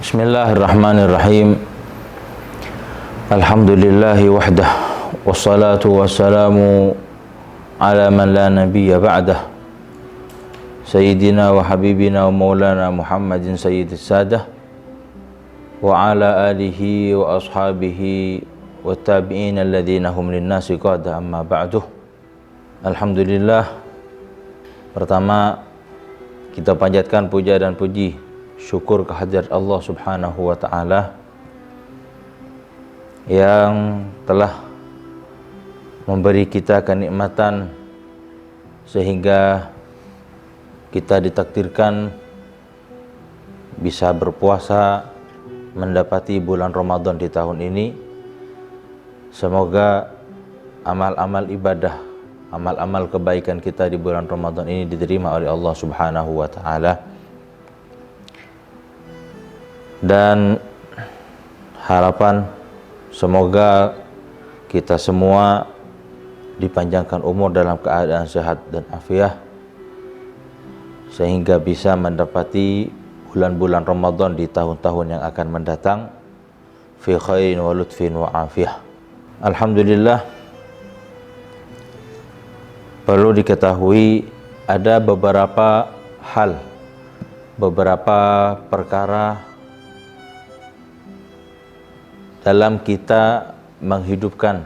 Bismillahirrahmanirrahim. Alhamdulillahi wahdah, wassalatu wassalamu ala man la nabiyya ba'dah, Sayyidina wa habibina wa maulana Muhammadin sayyidis sadah, wa ala alihi wa ashabihi wa tabi'in alladhina hum linnasi qada, amma ba'duh. Alhamdulillah, pertama kita panjatkan puja dan puji, syukur kehadirat Allah Subhanahu wa ta'ala yang telah memberi kita kenikmatan sehingga kita ditakdirkan bisa berpuasa mendapati bulan Ramadan di tahun ini. Semoga amal-amal ibadah, amal-amal kebaikan kita di bulan Ramadan ini diterima oleh Allah Subhanahu wa ta'ala. Dan harapan semoga kita semua dipanjangkan umur dalam keadaan sehat dan afiah sehingga bisa mendapati bulan-bulan Ramadan di tahun-tahun yang akan mendatang fi khairin wa lutfin wa afiyah. Alhamdulillah, perlu diketahui ada beberapa hal, beberapa perkara dalam kita menghidupkan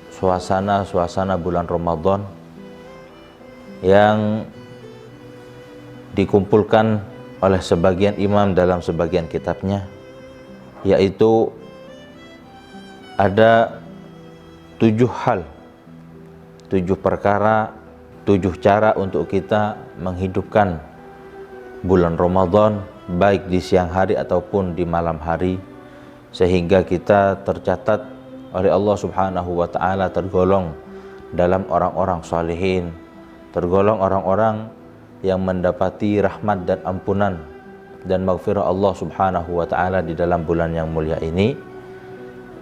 suasana bulan Ramadan yang dikumpulkan oleh sebagian imam dalam sebagian kitabnya, yaitu ada 7 hal, 7 perkara, 7 cara untuk kita menghidupkan bulan Ramadan baik di siang hari ataupun di malam hari, sehingga kita tercatat oleh Allah Subhanahu wa ta'ala tergolong dalam orang-orang salihin, tergolong orang-orang yang mendapati rahmat dan ampunan dan maghfirah Allah Subhanahu wa ta'ala di dalam bulan yang mulia ini.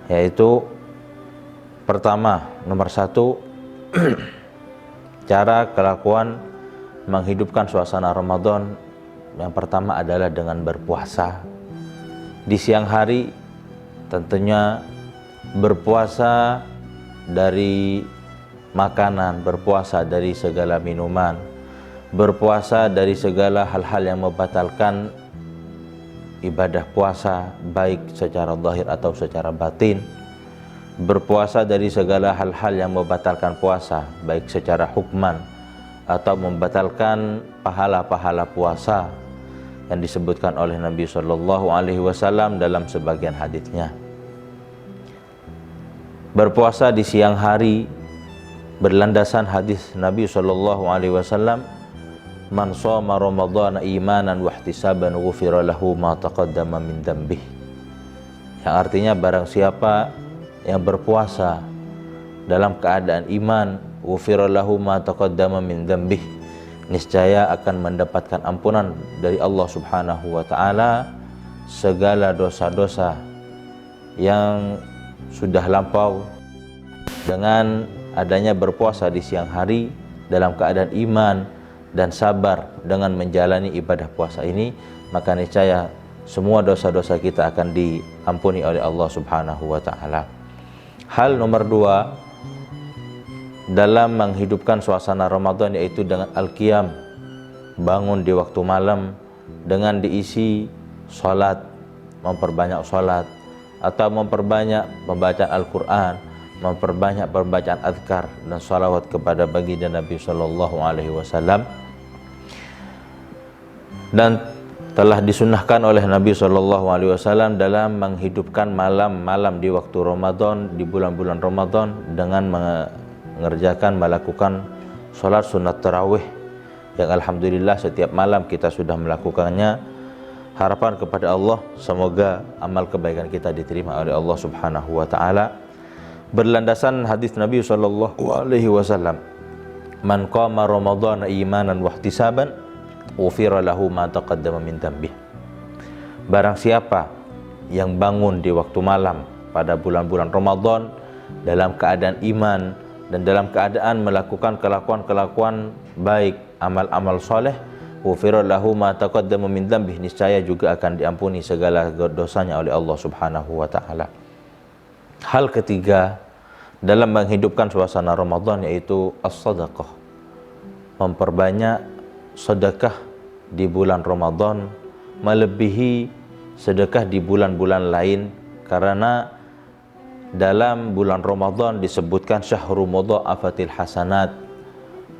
Yaitu pertama, nomor 1, cara kelakuan menghidupkan suasana Ramadan. Yang pertama adalah dengan berpuasa di siang hari. Tentunya berpuasa dari makanan, berpuasa dari segala minuman, berpuasa dari segala hal-hal yang membatalkan ibadah puasa baik secara zahir atau secara batin, berpuasa dari segala hal-hal yang membatalkan puasa baik secara hukman atau membatalkan pahala-pahala puasa yang disebutkan oleh Nabi Shallallahu Alaihi Wasallam dalam sebagian haditsnya. Berpuasa di siang hari berlandasan hadis Nabi Shallallahu Alaihi Wasallam, "Man shoma Ramadhana imanan wa ihtisaban ghufira lahu ma taqaddama min dzambih." Yang artinya barang siapa yang berpuasa dalam keadaan iman, ghufira lahu ma taqaddama min dzambih, niscaya akan mendapatkan ampunan dari Allah Subhanahu wa ta'ala segala dosa-dosa yang sudah lampau. Dengan adanya berpuasa di siang hari dalam keadaan iman dan sabar dengan menjalani ibadah puasa ini, maka niscaya semua dosa-dosa kita akan diampuni oleh Allah Subhanahu wa ta'ala. Hal nomor 2 dalam menghidupkan suasana Ramadan yaitu dengan al-qiyam, bangun di waktu malam dengan diisi sholat, memperbanyak sholat atau memperbanyak pembacaan Al-Quran, memperbanyak pembacaan azkar dan salawat kepada baginda Nabi Sallallahu Alaihi Wasallam. Dan telah disunnahkan oleh Nabi Sallallahu Alaihi Wasallam dalam menghidupkan malam-malam di waktu Ramadan, di bulan-bulan Ramadan, dengan melakukan sholat sunat tarawih yang alhamdulillah setiap malam kita sudah melakukannya. Harapan kepada Allah semoga amal kebaikan kita diterima oleh Allah Subhanahu wa ta'ala berlandasan hadis Nabi Sallallahu Alaihi Wasallam, "Man qama Ramadhana imanan wa ihtisaban ghufira lahu ma taqaddama min dzambih." Barang siapa yang bangun di waktu malam pada bulan-bulan Ramadan dalam keadaan iman dan dalam keadaan melakukan kelakuan-kelakuan baik, amal-amal soleh, ghufira lahu ma taqaddama min dzambihi, niscaya juga akan diampuni segala dosanya oleh Allah Subhanahu wa taala. Hal ketiga dalam menghidupkan suasana Ramadan yaitu as-sadaqah. Memperbanyak sedekah di bulan Ramadan melebihi sedekah di bulan-bulan lain, karena dalam bulan Ramadan disebutkan syahru mudha'afatil hasanat,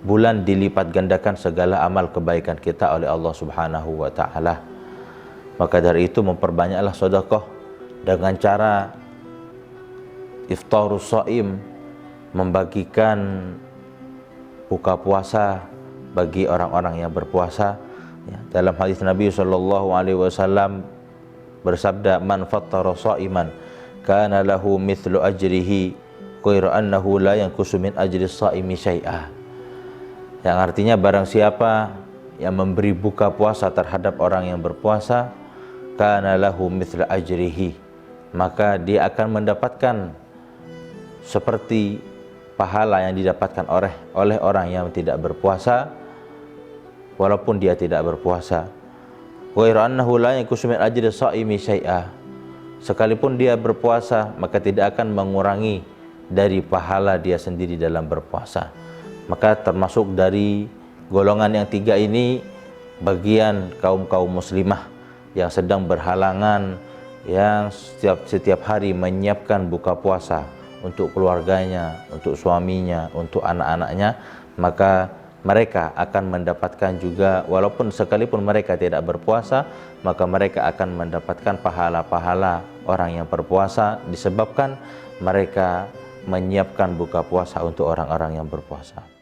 bulan dilipat gandakan segala amal kebaikan kita oleh Allah Subhanahu wa taala. Maka dari itu memperbanyaklah sedekah dengan cara iftarus shaim, membagikan buka puasa bagi orang-orang yang berpuasa. Dalam hadis Nabi SAW bersabda, man fattara shaiman kana lahu mithlu ajrihi ghairu annahu la yanqusu min ajri shaimi syai'a. Yang artinya barang siapa yang memberi buka puasa terhadap orang yang berpuasa, kana lahu mithlu ajrihi, maka dia akan mendapatkan seperti pahala yang didapatkan oleh orang yang tidak berpuasa walaupun dia tidak berpuasa. Ghairu annahu la yanqusu min ajri shaimi syai'a, sekalipun dia berpuasa maka tidak akan mengurangi dari pahala dia sendiri dalam berpuasa. Maka termasuk dari golongan yang tiga ini bagian kaum-kaum muslimah yang sedang berhalangan, yang setiap hari menyiapkan buka puasa untuk keluarganya, untuk suaminya, untuk anak-anaknya, maka mereka akan mendapatkan juga, walaupun sekalipun mereka tidak berpuasa, maka mereka akan mendapatkan pahala-pahala orang yang berpuasa disebabkan mereka menyiapkan buka puasa untuk orang-orang yang berpuasa.